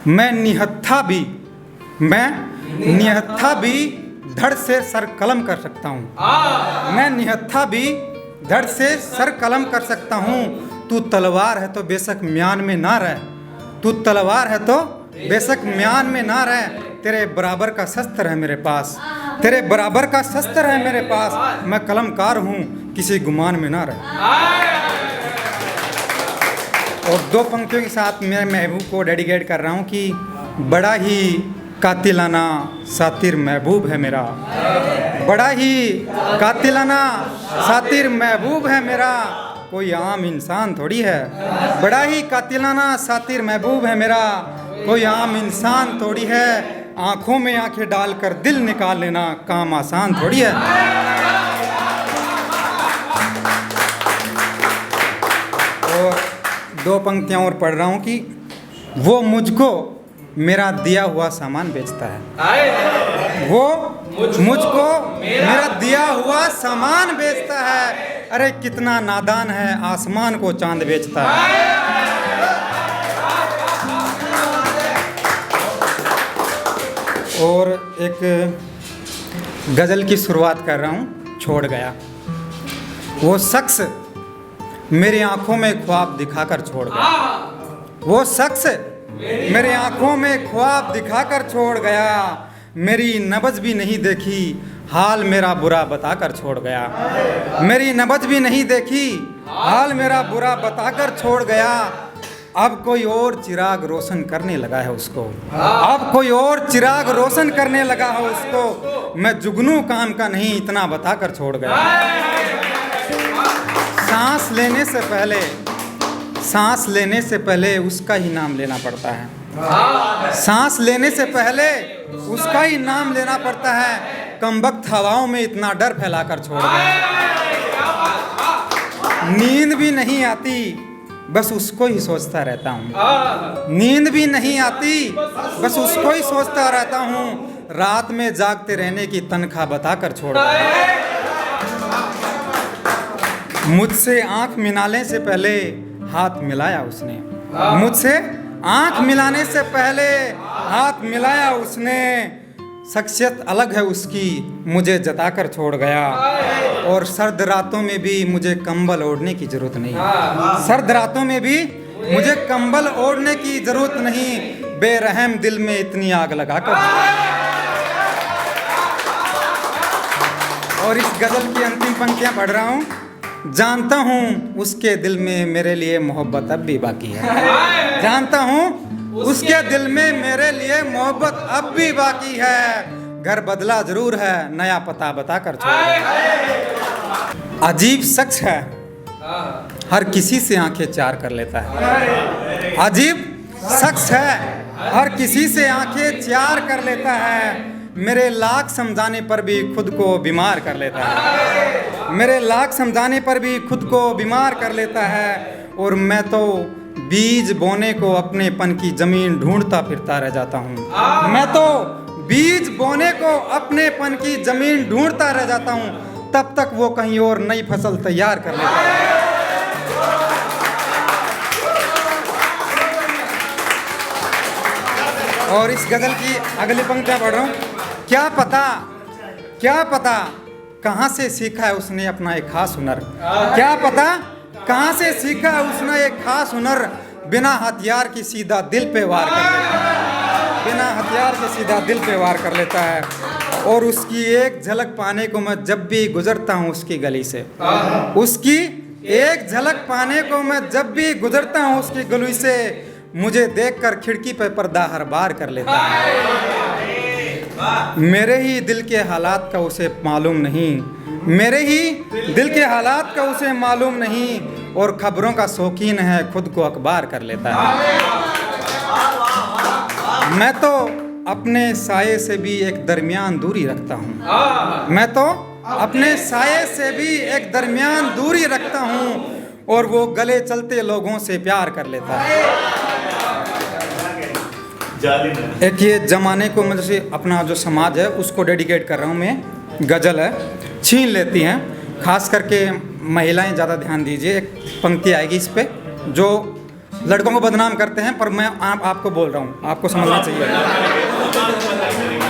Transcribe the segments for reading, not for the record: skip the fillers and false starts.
मैं निहत्था भी धड़ से सर कलम कर सकता हूँ। मैं निहत्था भी धड़ से सर कलम कर सकता हूँ। तू तलवार है तो बेशक म्यान में ना रह, तू तलवार है तो बेशक म्यान में ना रह। तेरे बराबर का शस्त्र है मेरे पास, तेरे बराबर का शस्त्र है मेरे पास। मैं कलमकार हूँ, किसी गुमान में ना रह। और दो पंक्तियों के साथ मेरे महबूब को डेडिकेट कर रहा हूँ कि बड़ा ही कातिलाना सातिर महबूब है मेरा, बड़ा ही कातिलाना सातिर महबूब है मेरा, कोई आम इंसान थोड़ी है। बड़ा ही कातिलाना सातिर महबूब है मेरा, कोई आम इंसान थोड़ी है। आंखों में आंखें डालकर दिल निकाल लेना काम आसान थोड़ी है। और दो पंक्तियां और पढ़ रहा हूं कि वो मुझको मेरा दिया हुआ सामान बेचता है, वो मुझको मेरा दिया हुआ सामान बेचता है। अरे कितना नादान है, आसमान को चांद बेचता है। और एक गज़ल की शुरुआत कर रहा हूँ, छोड़ गया। वो शख्स मेरी आंखों में ख्वाब दिखाकर छोड़ गया, वो शख्स मेरी आंखों में ख्वाब दिखाकर छोड़ गया। मेरी नब्ज़ भी नहीं देखी, हाल मेरा बुरा बताकर छोड़ गया। मेरी नब्ज़ भी नहीं देखी, हाल मेरा बुरा बताकर छोड़ गया। अब कोई और चिराग रोशन करने लगा है उसको, अब कोई और चिराग रोशन करने लगा है उसको। मैं जुगनू काम का नहीं, इतना बताकर छोड़ गया। सांस लेने से पहले उसका ही नाम लेना पड़ता है। सांस लेने से पहले उसका ही नाम लेना पड़ता है। कमबख्त हवाओं में इतना डर फैलाकर छोड़ गया। नींद भी नहीं आती, बस उसको ही सोचता रहता हूँ। नींद भी नहीं आती, बस उसको ही सोचता रहता हूँ। रात में जागते रहने की तनख्वाह बताकर छोड़ गया। मुझसे आंख मिलाने से पहले हाथ मिलाया उसने, मुझसे आंख मिलाने से पहले हाथ मिलाया उसने। शख्सियत अलग है उसकी, मुझे जताकर छोड़ गया। और सर्द रातों में भी मुझे कंबल ओढ़ने की जरूरत नहीं, सर्द रातों में भी मुझे कंबल ओढ़ने की जरूरत नहीं। बेरहम दिल में इतनी आग लगाकर। और इस गजल की अंतिम पंक्तियां पढ़ रहा हूँ। जानता हूँ उसके दिल में मेरे लिए मोहब्बत अब भी बाकी है, जानता हूँ उसके दिल में मेरे लिए मोहब्बत अब भी बाकी है। घर बदला जरूर है, नया पता बताकर छोड़ गया। अजीब शख्स है, हर किसी से आंखें चार कर लेता है। अजीब शख्स है, हर किसी से आंखें चार कर लेता है। मेरे लाख समझाने पर भी खुद को बीमार कर लेता है, मेरे लाख समझाने पर भी खुद को बीमार कर लेता है। और मैं तो बीज बोने को अपने पन की जमीन ढूंढता फिरता रह जाता हूँ। मैं तो बीज बोने को अपने पन की जमीन ढूंढता रह जाता हूँ, तब तक वो कहीं और नई फसल तैयार कर लेता है। और इस गजल की अगली पंक्तियां पढ़ रहा हूँ। क्या पता कहाँ से सीखा है उसने अपना एक खास हुनर। क्या पता कहाँ से सीखा है उसने एक खास हुनर। बिना हथियार की सीधा दिल पे वार कर लेता है, बिना हथियार के सीधा दिल पे वार कर लेता है। और उसकी एक झलक पाने को मैं जब भी गुजरता हूँ उसकी गली से, उसकी एक झलक पाने को मैं जब भी गुजरता हूँ उसकी गली से, मुझे देखकर खिड़की पे पर्दा हर बार कर लेता है। मेरे ही दिल के हालात का उसे मालूम नहीं, मेरे ही दिल के हालात का उसे मालूम नहीं। और खबरों का शौकीन है, खुद को अखबार कर लेता है। मैं तो अपने साये से भी एक दरमियान दूरी रखता हूँ, मैं तो अपने साये से भी एक दरमियान दूरी रखता हूँ। और वो गले चलते लोगों से प्यार कर लेता है। एक ये जमाने को मतलब से अपना जो समाज है उसको डेडिकेट कर रहा हूँ मैं। गज़ल है, छीन लेती हैं, खास करके महिलाएं ज़्यादा ध्यान दीजिए। एक पंक्ति आएगी इस पे जो लड़कों को बदनाम करते हैं, पर मैं आपको बोल रहा हूँ, आपको समझना चाहिए।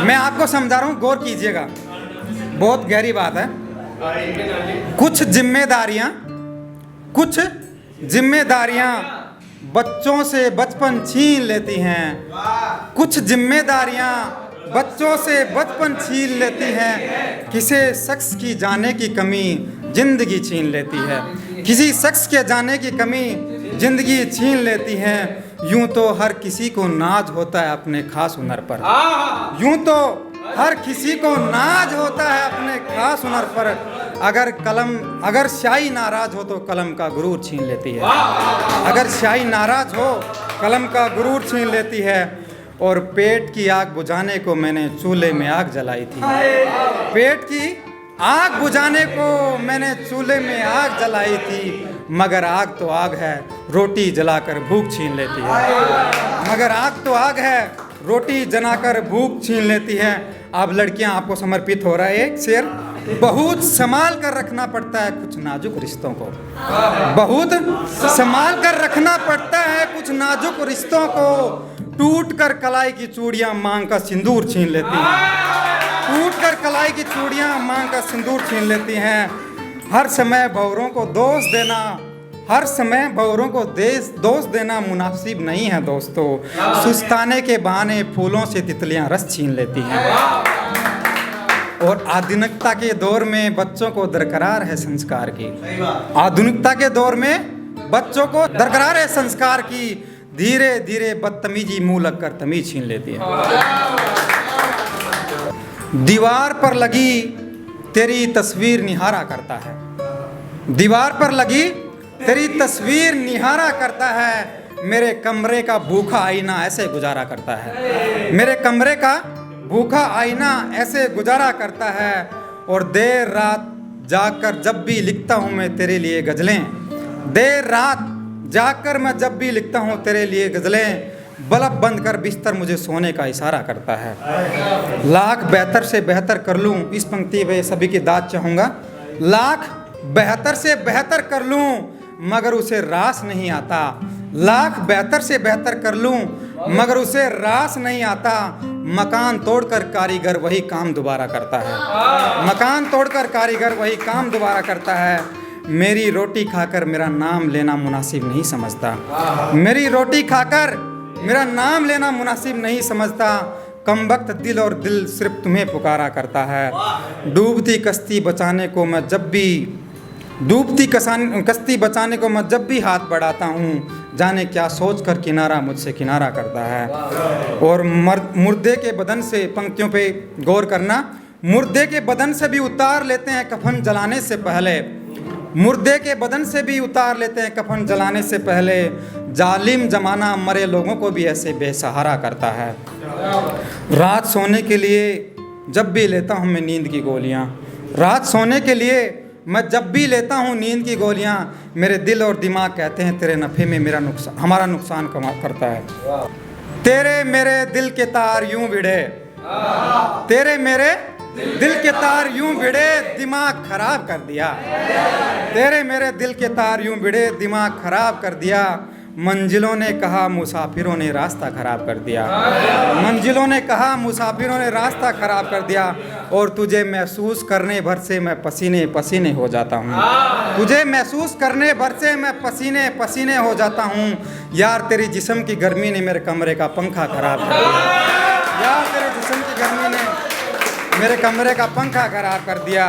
मैं आपको समझा रहा हूँ, गौर कीजिएगा, बहुत गहरी बात है। कुछ जिम्मेदारियां बच्चों से बचपन छीन लेती हैं। कुछ जिम्मेदारियां बच्चों से बचपन छीन लेती हैं। किसी शख्स की जाने की कमी जिंदगी छीन लेती है। किसी शख्स के जाने की कमी जिंदगी छीन लेती है। यूं तो हर किसी को नाज होता है अपने खास हुनर पर। यूं तो हर किसी को नाज होता है अपने खास हुनर पर। अगर शाही नाराज हो तो कलम का गुरूर छीन लेती है। अगर शाही नाराज हो कलम का गुरूर छीन लेती है। और पेट की आग बुझाने को मैंने चूल्हे में आग जलाई थी। पेट की आग बुझाने को मैंने चूल्हे में आग जलाई थी। मगर आग तो आग है, रोटी जलाकर भूख छीन लेती है। मगर आग तो आग है, रोटी जलाकर भूख छीन लेती है। अब लड़कियां आपको समर्पित हो रहा है एक शेर। बहुत संभाल कर रखना पड़ता है कुछ नाजुक रिश्तों को। बहुत संभाल कर रखना पड़ता है कुछ नाजुक रिश्तों को। टूट कर कलाई की चूड़ियां मांग का सिंदूर छीन लेती हैं। टूट कर कलाई की चूड़ियां मांग का सिंदूर छीन लेती हैं। हर समय भंवरों को दोष देना मुनासिब नहीं है दोस्तों। सुस्ताने के बहाने फूलों से तितलियां रस छीन लेती हैं। और आधुनिकता के दौर में बच्चों को दरकरार है संस्कार की। आधुनिकता के दौर में बच्चों को दरकरार है संस्कार की। धीरे धीरे बदतमीजी मुंह लगकर तमीज छीन लेती है। दीवार पर लगी तेरी तस्वीर निहारा करता है। दीवार पर लगी तेरी तस्वीर निहारा करता है। मेरे कमरे का भूखा आईना ऐसे गुजारा करता है। मेरे कमरे का भूखा आईना ऐसे गुजारा करता है। और देर रात जाकर जब भी लिखता हूँ मैं तेरे लिए गज़लें। देर रात जाकर मैं जब भी लिखता हूँ तेरे लिए गज़लें। बल्ब बंद कर बिस्तर मुझे सोने का इशारा करता है। लाख बेहतर से बेहतर कर लूँ, इस पंक्ति पे सभी की दाद चाहूँगा। लाख बेहतर से बेहतर कर लूँ मगर उसे रास नहीं आता। लाख बेहतर से बेहतर कर लूँ मगर उसे रास नहीं आता। मकान तोड़कर कारीगर वही काम दोबारा करता है। मकान तोड़कर कारीगर वही काम दोबारा करता है। मेरी रोटी खाकर मेरा नाम लेना मुनासिब नहीं समझता। मेरी रोटी खाकर मेरा नाम लेना मुनासिब नहीं समझता। कमबख्त दिल और दिल सिर्फ तुम्हें पुकारा करता है। डूबती कश्ती बचाने को मैं जब भी हाथ बढ़ाता हूँ। जाने क्या सोच कर किनारा मुझसे किनारा करता है। और मुर्दे के बदन से, पंक्तियों पे गौर करना, मुर्दे के बदन से भी उतार लेते हैं कफन जलाने से पहले। मुर्दे के बदन से भी उतार लेते हैं कफन जलाने से पहले। जालिम जमाना मरे लोगों को भी ऐसे बेसहारा करता है। रात सोने के लिए जब भी लेता हूँ मैं नींद की गोलियाँ। रात सोने के लिए मैं जब भी लेता हूँ नींद की गोलियाँ। मेरे दिल और दिमाग कहते हैं तेरे नफ़े में हमारा नुकसान करता है। तेरे मेरे दिल के तार यूं भिड़े। तेरे मेरे दिल के तार यूं भिड़े दिमाग खराब कर दिया। तेरे मेरे दिल के तार यूं भिड़े दिमाग खराब कर दिया। मंजिलों ने कहा मुसाफिरों ने रास्ता खराब कर दिया। मंजिलों ने कहा मुसाफिरों ने रास्ता खराब कर दिया। और तुझे महसूस करने भर से मैं पसीने पसीने हो जाता हूँ। तुझे महसूस करने भर से मैं पसीने पसीने हो जाता हूँ। यार तेरी जिस्म की गर्मी ने मेरे कमरे का पंखा खराब कर दिया। यार तेरे जिस्म की गर्मी ने मेरे कमरे का पंखा खराब कर दिया।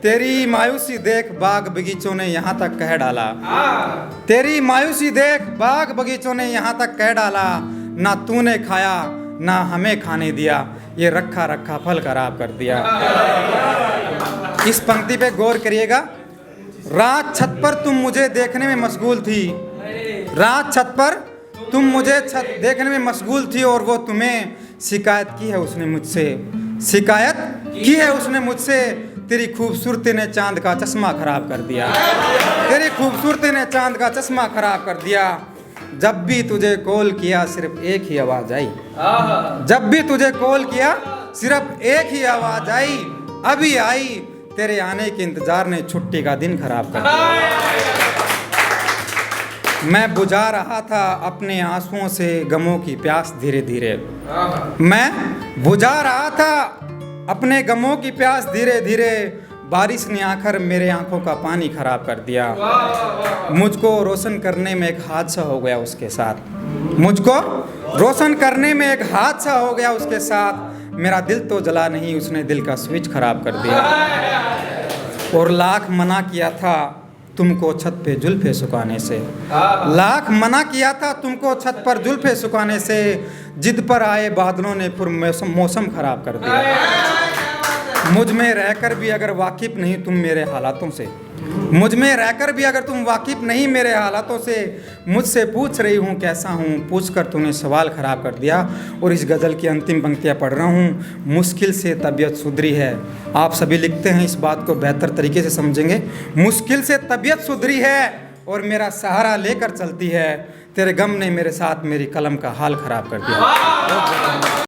तेरी मायूसी देख बाग बगीचों ने यहाँ तक कह डाला। तेरी मायूसी देख बाग बगीचों ने यहाँ तक कह डाला। ना तूने खाया ना हमें खाने दिया। ये रखा रखा फल खराब कर दिया। इस पंक्ति पे गौर करिएगा। रात छत पर तुम मुझे देखने में मशगूल थी। रात छत पर तुम मुझे देखने में मशगूल थी। और वो तुम्हें शिकायत की है उसने मुझसे। शिकायत की है उसने मुझसे। तेरी खूबसूरती ने चांद का चश्मा खराब कर दिया। तेरी खूबसूरती ने चांद का चश्मा खराब कर दिया। जब भी तुझे कॉल किया सिर्फ एक ही आवाज़ आई। जब भी तुझे कॉल किया सिर्फ एक ही आवाज़ आई। अभी आई तेरे आने के इंतजार ने छुट्टी का दिन खराब कर दिया। मैं बुझा रहा था अपने आंसुओं से गमों की प्यास धीरे धीरे। मैं बुझा रहा था अपने गमों की प्यास धीरे धीरे। बारिश ने आकर मेरे आंखों का पानी खराब कर दिया। मुझको रोशन करने में एक हादसा हो गया उसके साथ। मुझको रोशन करने में एक हादसा हो गया उसके साथ। मेरा दिल तो जला नहीं, उसने दिल का स्विच खराब कर दिया। और लाख मना किया था तुमको छत पे जुल्फे सुखाने से। लाख मना किया था तुमको छत पर जुल्फे सुखाने से। जिद पर आए बादलों ने फिर मौसम खराब कर दिया। मुझ में रहकर भी अगर वाकिफ नहीं तुम मेरे हालातों से, मुझ में रहकर भी अगर तुम वाकिफ नहीं मेरे हालातों से, मुझसे पूछ रही हूँ कैसा हूँ, पूछकर तूने सवाल खराब कर दिया। और इस गज़ल की अंतिम पंक्तियाँ पढ़ रहा हूँ। मुश्किल से तबीयत सुधरी है। आप सभी लिखते हैं, इस बात को बेहतर तरीके से समझेंगे। मुश्किल से तबीयत सुधरी है और मेरा सहारा लेकर चलती है। तेरे गम ने मेरे साथ मेरी कलम का हाल खराब कर दिया।